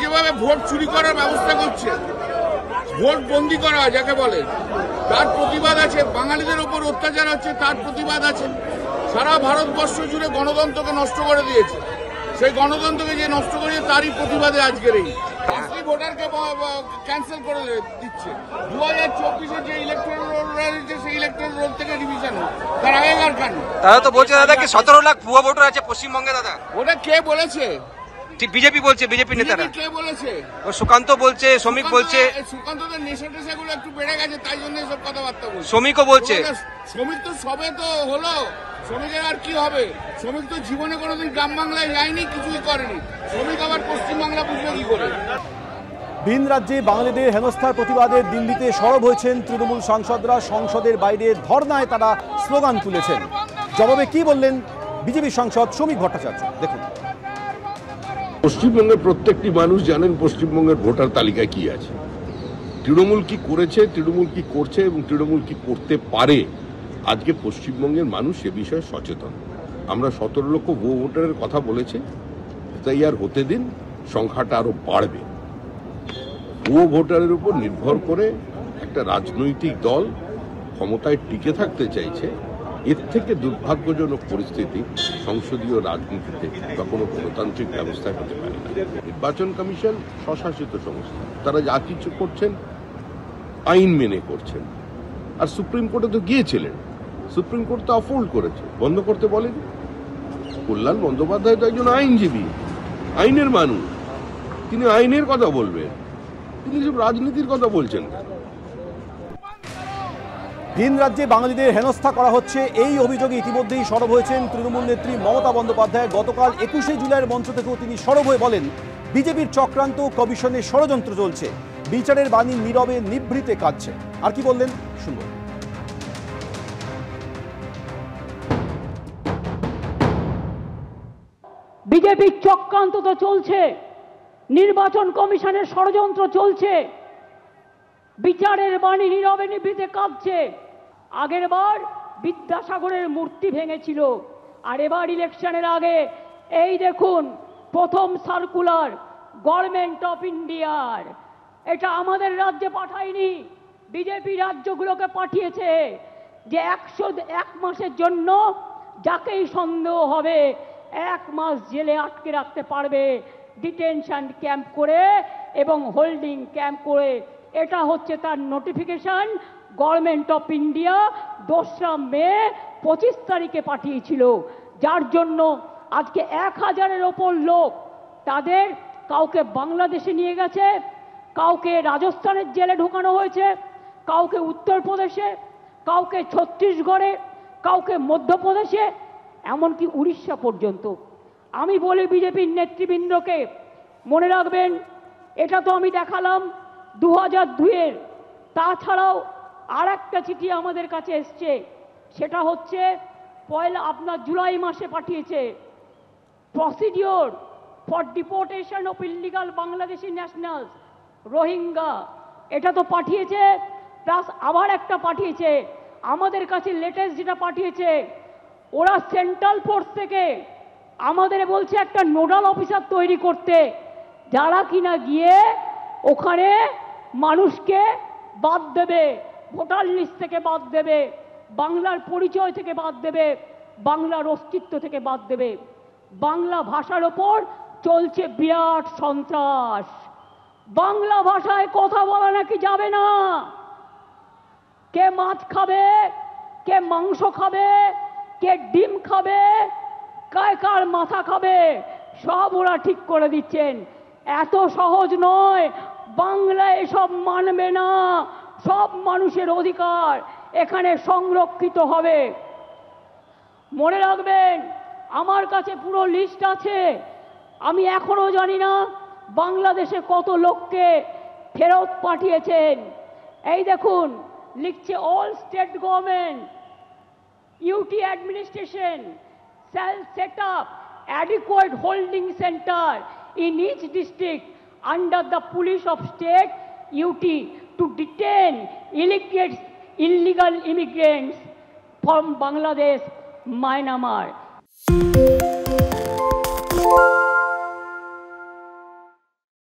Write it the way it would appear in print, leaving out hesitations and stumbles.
যেভাবে ভোট চুরি করার ব্যবস্থা করছে, ভোট বন্দি করা যাকে বলে, তার প্রতিবাদ আছে। বাঙালিদের উপর অত্যাচার হচ্ছে, তার প্রতিবাদ আছে। সারা ভারতবর্ষ জুড়ে গণতন্ত্রকে নষ্ট করে দিয়েছে। সেই গণতন্ত্রকে যে নষ্ট করেছে তারই প্রতিবাদে আজকের এই ভোটারকে ক্যান্সেল করে দিচ্ছে। 2024-এ যে ইলেকট্রাল রোল রয়েছে সেই ইলেকট্রাল রোল থেকে রিভিশন তার আগেকার কেন? তারা তো বলছে দাদা কি 17 লাখ ভুয়া ভোটার আছে পশ্চিমবঙ্গে। দাদা ওটা কে বলেছে? বিজেপি বলছে, বিজেপি নেতারা। কে বলেছে? সুকান্ত বলছে, শ্রমিক বলছে। সুকান্তদের নেশা টেশাগুলো একটু বেড়ে গেছে, তাই জন্য এসব কথাবার্তা বলছে। শ্রমিকও বলছে। শ্রমিক তো সবে তো হলো, শ্রমিকের আর কি হবে? শ্রমিক তো জীবনে কোনোদিন গ্রাম বাংলায় যায়নি, কিছুই করেনি। শ্রমিক আবার পশ্চিমবাংলা বুঝবে কি করে? ভিন রাজ্যে বাঙালিদের হেনস্থার প্রতিবাদে দিল্লিতে সরব হয়েছেন তৃণমূল সাংসদরা। সংসদের বাইরে ধর্নায় তারা স্লোগান তুলেছেন। জবাবে কি বললেন বিজেপি সাংসদ শ্রমিক ভট্টাচার্য, দেখুন। পশ্চিমবঙ্গের প্রত্যেকটি মানুষ জানেন পশ্চিমবঙ্গের ভোটার তালিকায় কি আছে, তৃণমূল কি করেছে, তৃণমূল কি করছে এবং তৃণমূল কি করতে পারে। আজকে পশ্চিমবঙ্গের মানুষ এ বিষয়ে সচেতন। আমরা 17 লক্ষ ভুয়ো ভোটারের কথা বলেছি, তাই আর হতে দিন, সংখ্যাটা আরো বাড়বে। ভুয়ো ভোটারের উপর নির্ভর করে একটা রাজনৈতিক দল ক্ষমতায় টিকে থাকতে চাইছে। এর থেকে দুর্ভাগ্যজনক পরিস্থিতি সংসদীয় রাজনীতিতে বা কোনো গণতান্ত্রিক ব্যবস্থায় হতে পারে না। নির্বাচন কমিশন স্বশাসিত সংস্থা, তারা যা কিছু করছেন আইন মেনে করছেন। আর সুপ্রিম কোর্টে তো গিয়েছিলেন, সুপ্রিম কোর্ট তো অফোল্ড করেছে, বন্ধ করতে বলেন। কল্যাণ বন্দ্যোপাধ্যায় তো একজন আইনজীবী, আইনের মানুষ, তিনি আইনের কথা বলবেন, তিনি সব রাজনীতির কথা বলছেন। ভিন রাজ্যে বাঙালিদের হেনস্থা করা হচ্ছে, এই অভিযোগে ইতিমধ্যেই সরব হয়েছেন তৃণমূল নেত্রী মমতা বন্দ্যোপাধ্যায়। গতকাল 21শে জুলাইয়ের মঞ্চ থেকেও তিনি সরব হয়ে বলেন, বিজেপির চক্রান্ত, কমিশনের ষড়যন্ত্র চলছে, বিচারের বাণী নীরবে নিভৃতে কাঁদছে। আর কি বললেন শুনব। বিজেপির চক্রান্ত তো চলছে, নির্বাচন কমিশনের ষড়যন্ত্র চলছে, বিচারের বাণী নীরবে নিভৃতে কাঁদছে। আগের বার বিদ্যাসাগরের মূর্তি ভেঙেছিল, আর এবার ইলেকশনের আগে এই দেখুন প্রথম সার্কুলার গভর্নমেন্ট অফ ইন্ডিয়ার। এটা আমাদের রাজ্যে পাঠায়নি, বিজেপি রাজ্যগুলোকে পাঠিয়েছে, যে 101 মাসের জন্য যাকেই সন্দেহ হবে 1 মাস জেলে আটকে রাখতে পারবে, ডিটেনশন ক্যাম্প করে এবং হোল্ডিং ক্যাম্প করে। এটা হচ্ছে তার নোটিফিকেশন গভর্নমেন্ট অফ ইন্ডিয়া 2রা মে 25 তারিখে পাঠিয়েছিল, যার জন্য আজকে 1000-এর ওপর লোক, তাদের কাউকে বাংলাদেশে নিয়ে গেছে, কাউকে রাজস্থানের জেলে ঢোকানো হয়েছে, কাউকে উত্তরপ্রদেশে, কাউকে ছত্তিশগড়ে, কাউকে মধ্যপ্রদেশে, এমনকি উড়িষ্যা পর্যন্ত। আমি বলি বিজেপির নেতৃবৃন্দকে, মনে রাখবেন এটা তো আমি দেখালাম 2002-এর, তাছাড়াও আর একটা চিঠি আমাদের কাছে এসছে, সেটা হচ্ছে আপনার জুলাই মাসে পাঠিয়েছে, procedure for deportation of illegal Bangladeshi nationals Rohingya, এটা তো পাঠিয়েছে। প্লাস আবার একটা পাঠিয়েছে আমাদের কাছে, লেটেস্ট যেটা পাঠিয়েছে, ওরা সেন্ট্রাল ফোর্স থেকে আমাদের বলছে একটা নোডাল অফিসার তৈরি করতে, যারা কিনা গিয়ে ওখানে মানুষকে বাদ দেবে, ভোটার লিস্ট থেকে বাদ দেবে, বাংলার পরিচয় থেকে বাদ দেবে, বাংলার অস্তিত্ব থেকে বাদ দেবে। বাংলা ভাষার ওপর চলছে বিরাট সন্ত্রাস। বাংলা ভাষায় কথা বলা নাকি যাবে না। কে মাছ খাবে, কে মাংস খাবে, কে ডিম খাবে, কার মাথা খাবে, সব ওরা ঠিক করে দিচ্ছেন। এত সহজ নয়, বাংলা এসব মানবে না। সব মানুষের অধিকার এখানে সংরক্ষিত হবে। মনে রাখবেন, আমার কাছে পুরো লিস্ট আছে, আমি এখনো জানি না বাংলাদেশে কত লোককে ফেরত পাঠিয়েছেন। এই দেখুন লিখছে, all state government UT administration shall set up adequate holding center in each district under the police of state UT to detain illegal immigrants from Bangladesh, Myanmar.